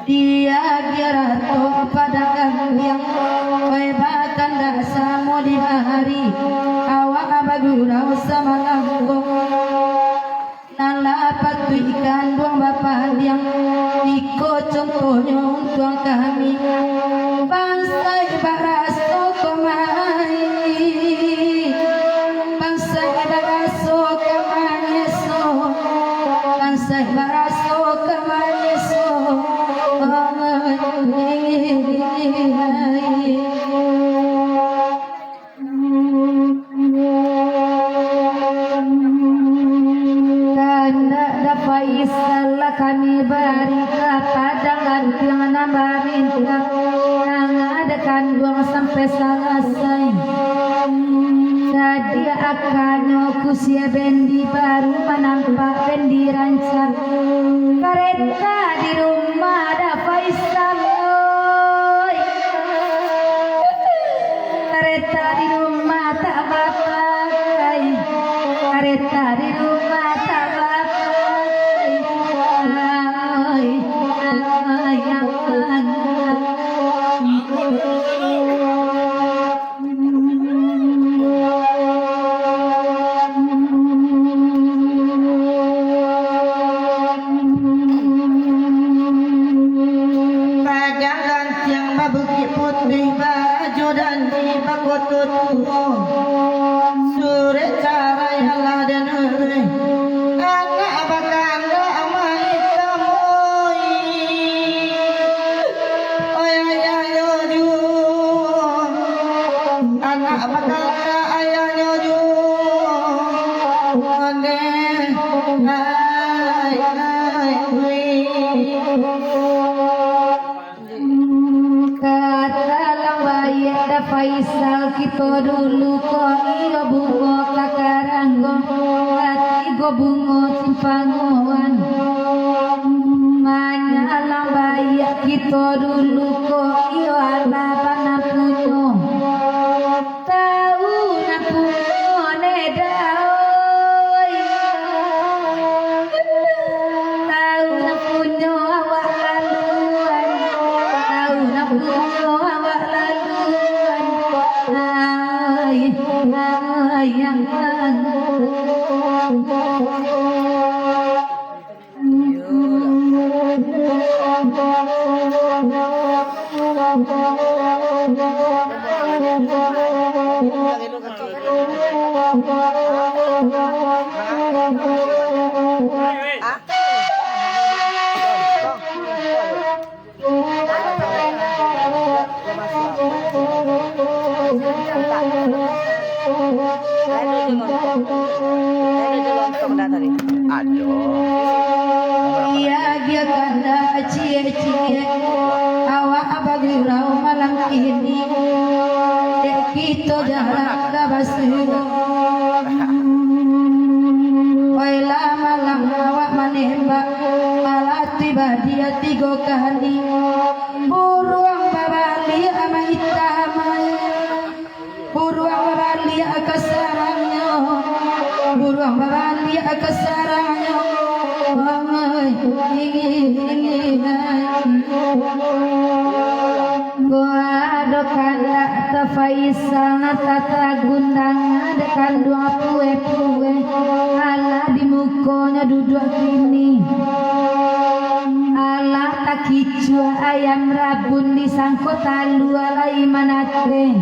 Dia kirato pada yang webatan dasa mau di hari awak abadurau sama lagu nala patu ikan duang bapak yang ikut contohnya untuk kami bangsa ibaraso kemai bangsa ibaraso kemai so bangsa ibaraso kemai so kami beri kepadangan yang nambah minta mengadakan buang sampai selesai jadi akan kusia bendi baru menampak bendi rancang kereta di rumah ada Faisal kereta di rumah tak bapak kereta di rumah tak bapak Faisal kita dulu kok iyo bungo kakaranggo hati go bungo simpangoan manyalang bayi kita dulu kok iyo ala panapunyo tahu napunyo nedaoy tahu napunyo awak laluan tahu napunyo awak laluan yang iya dia kanda cie-cie awak abagirau malam ini dek kita jalan kabasir waila malam awak menembak malah tiba dia 3 kali buruang babali ama hitamai buruang babali akasarangnya buruang babali akasarangnya gua adokan tak Faisal nata gundang adekan 20 ala di mukonya duduk kini ala tak kicua ayam rabun disangkut talu alai manatre